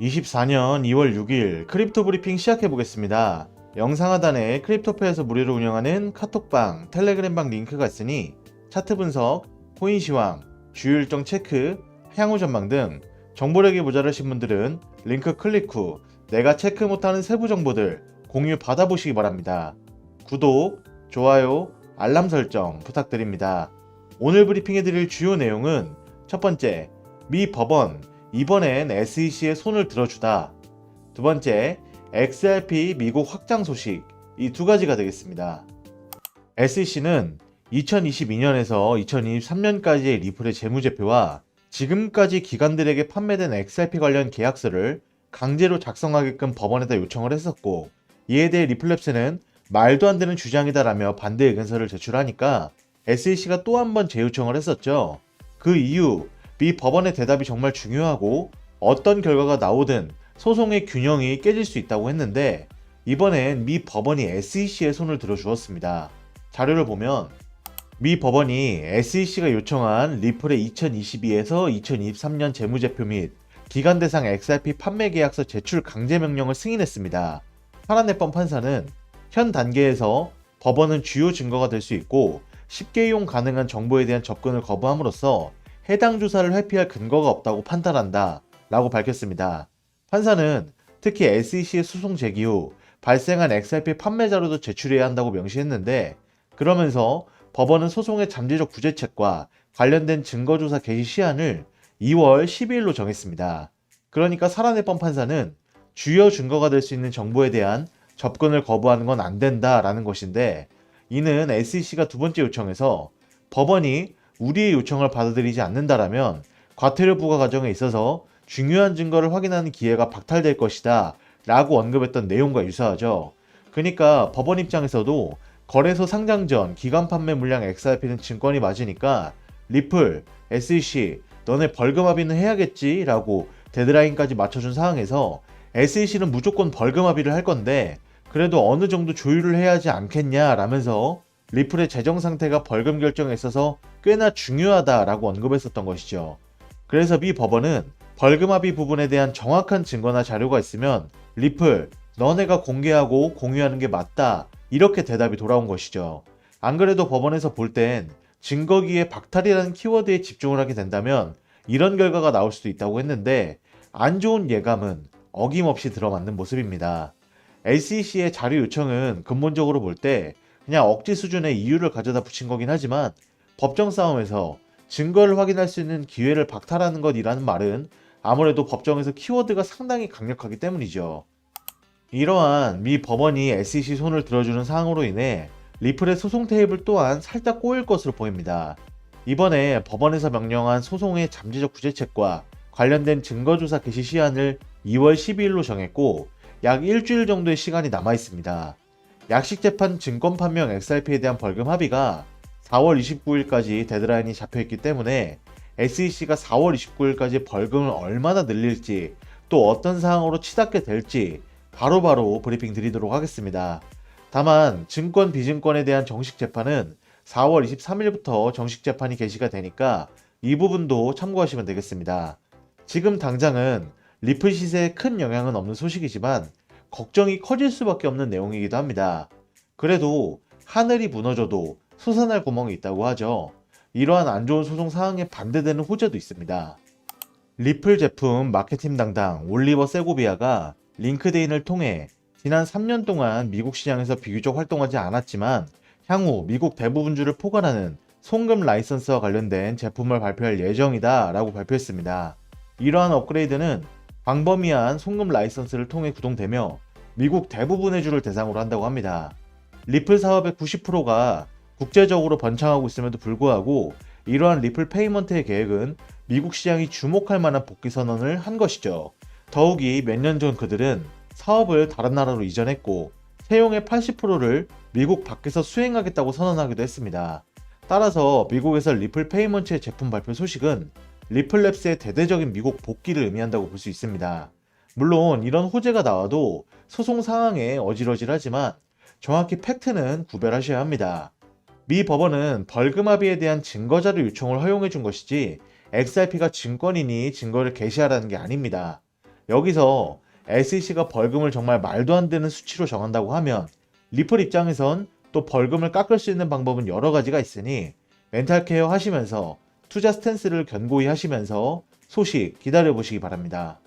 24년 2월 6일 크립토 브리핑 시작해 보겠습니다. 영상 하단에 크립토페에서 무료로 운영하는 카톡방, 텔레그램방 링크가 있으니 차트 분석, 코인 시황, 주요 일정 체크, 향후 전망 등 정보력이 모자라신 분들은 링크 클릭 후 내가 체크 못하는 세부 정보들 공유 받아보시기 바랍니다. 구독, 좋아요, 알람 설정 부탁드립니다. 오늘 브리핑해드릴 주요 내용은 첫 번째, 미 법원 이번엔 SEC의 손을 들어주다. 두 번째, XRP 미국 확장 소식. 이 두 가지가 되겠습니다. SEC는 2022년에서 2023년까지의 리플의 재무제표와 지금까지 기관들에게 판매된 XRP 관련 계약서를 강제로 작성하게끔 법원에다 요청을 했었고, 이에 대해 리플랩스는 말도 안 되는 주장이다라며 반대 의견서를 제출하니까 SEC가 또 한 번 재요청을 했었죠. 그 이후 미 법원의 대답이 정말 중요하고 어떤 결과가 나오든 소송의 균형이 깨질 수 있다고 했는데, 이번엔 미 법원이 SEC의 손을 들어주었습니다. 자료를 보면 미 법원이 SEC가 요청한 리플의 2022에서 2023년 재무제표 및 기간 대상 XRP 판매 계약서 제출 강제 명령을 승인했습니다. 파라네뻔 판사는 현 단계에서 법원은 주요 증거가 될 수 있고 쉽게 이용 가능한 정보에 대한 접근을 거부함으로써 해당 조사를 회피할 근거가 없다고 판단한다 라고 밝혔습니다. 판사는 특히 SEC의 소송 제기 후 발생한 XRP 판매 자료도 제출해야 한다고 명시했는데, 그러면서 법원은 소송의 잠재적 구제책과 관련된 증거조사 개시 시한을 2월 12일로 정했습니다. 그러니까 사라네뻔 판사는 주요 증거가 될 수 있는 정보에 대한 접근을 거부하는 건 안 된다라는 것인데, 이는 SEC가 두 번째 요청에서 법원이 우리의 요청을 받아들이지 않는다라면 과태료 부과 과정에 있어서 중요한 증거를 확인하는 기회가 박탈될 것이다 라고 언급했던 내용과 유사하죠. 그러니까 법원 입장에서도 거래소 상장 전 기간 판매 물량 XRP는 증권이 맞으니까 리플, SEC 너네 벌금 합의는 해야겠지 라고 데드라인까지 맞춰준 상황에서 SEC는 무조건 벌금 합의를 할 건데 그래도 어느 정도 조율을 해야 하지 않겠냐 라면서 리플의 재정 상태가 벌금 결정에 있어서 꽤나 중요하다라고 언급했었던 것이죠. 그래서 미 법원은 벌금 합의 부분에 대한 정확한 증거나 자료가 있으면 리플, 너네가 공개하고 공유하는 게 맞다, 이렇게 대답이 돌아온 것이죠. 안 그래도 법원에서 볼 땐 증거기에 박탈이라는 키워드에 집중을 하게 된다면 이런 결과가 나올 수도 있다고 했는데, 안 좋은 예감은 어김없이 들어맞는 모습입니다. SEC의 자료 요청은 근본적으로 볼 때 그냥 억지 수준의 이유를 가져다 붙인 거긴 하지만, 법정 싸움에서 증거를 확인할 수 있는 기회를 박탈하는 것이라는 말은 아무래도 법정에서 키워드가 상당히 강력하기 때문이죠. 이러한 미 법원이 SEC 손을 들어주는 사항으로 인해 리플의 소송 테이블 또한 살짝 꼬일 것으로 보입니다. 이번에 법원에서 명령한 소송의 잠재적 구제책과 관련된 증거조사 개시 시한을 2월 12일로 정했고 약 일주일 정도의 시간이 남아 있습니다. 약식재판 증권 판명 XRP에 대한 벌금 합의가 4월 29일까지 데드라인이 잡혀있기 때문에 SEC가 4월 29일까지 벌금을 얼마나 늘릴지 또 어떤 사항으로 치닫게 될지 바로바로 브리핑 드리도록 하겠습니다. 다만 증권 비증권에 대한 정식 재판은 4월 23일부터 정식 재판이 개시가 되니까 이 부분도 참고하시면 되겠습니다. 지금 당장은 리플 시세에 큰 영향은 없는 소식이지만 걱정이 커질 수밖에 없는 내용이기도 합니다. 그래도 하늘이 무너져도 솟아날 구멍이 있다고 하죠. 이러한 안 좋은 소송 사항에 반대되는 호재도 있습니다. 리플 제품 마케팅 담당 올리버 세고비아가 링크드인을 통해 지난 3년 동안 미국 시장에서 비교적 활동하지 않았지만 향후 미국 대부분주를 포괄하는 송금 라이선스와 관련된 제품을 발표할 예정이다 라고 발표했습니다. 이러한 업그레이드는 광범위한 송금 라이선스를 통해 구동되며 미국 대부분의 주를 대상으로 한다고 합니다. 리플 사업의 90%가 국제적으로 번창하고 있음에도 불구하고 이러한 리플 페이먼트의 계획은 미국 시장이 주목할 만한 복귀 선언을 한 것이죠. 더욱이 몇 년 전 그들은 사업을 다른 나라로 이전했고 채용의 80%를 미국 밖에서 수행하겠다고 선언하기도 했습니다. 따라서 미국에서 리플 페이먼트의 제품 발표 소식은 리플랩스의 대대적인 미국 복귀를 의미한다고 볼 수 있습니다. 물론 이런 호재가 나와도 소송 상황에 어질어질하지만 정확히 팩트는 구별하셔야 합니다. 미 법원은 벌금 합의에 대한 증거자료 요청을 허용해 준 것이지 XRP가 증권이니 증거를 게시하라는 게 아닙니다. 여기서 SEC가 벌금을 정말 말도 안 되는 수치로 정한다고 하면 리플 입장에선 또 벌금을 깎을 수 있는 방법은 여러 가지가 있으니 멘탈 케어 하시면서 투자 스탠스를 견고히 하시면서 소식 기다려보시기 바랍니다.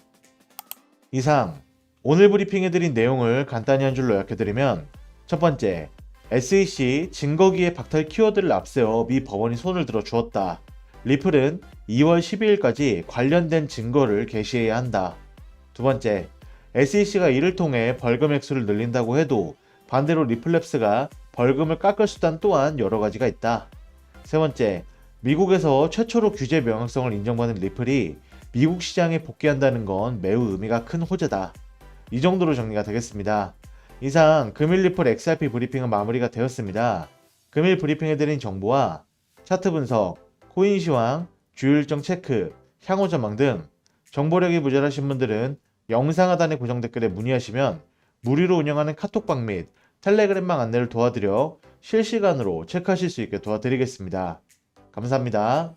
이상 오늘 브리핑해드린 내용을 간단히 한 줄로 요약해드리면 첫 번째, SEC 증거기의 박탈 키워드를 앞세워 미 법원이 손을 들어 주었다. 리플은 2월 12일까지 관련된 증거를 게시해야 한다. 두 번째, SEC가 이를 통해 벌금 액수를 늘린다고 해도 반대로 리플랩스가 벌금을 깎을 수단 또한 여러 가지가 있다. 세 번째, 미국에서 최초로 규제 명확성을 인정받은 리플이 미국 시장에 복귀한다는 건 매우 의미가 큰 호재다. 이 정도로 정리가 되겠습니다. 이상 금일 리플 XRP 브리핑은 마무리가 되었습니다. 금일 브리핑해드린 정보와 차트 분석, 코인 시황, 주요 일정 체크, 향후 전망 등 정보력이 부족하신 분들은 영상 하단의 고정 댓글에 문의하시면 무료로 운영하는 카톡방 및 텔레그램방 안내를 도와드려 실시간으로 체크하실 수 있게 도와드리겠습니다. 감사합니다.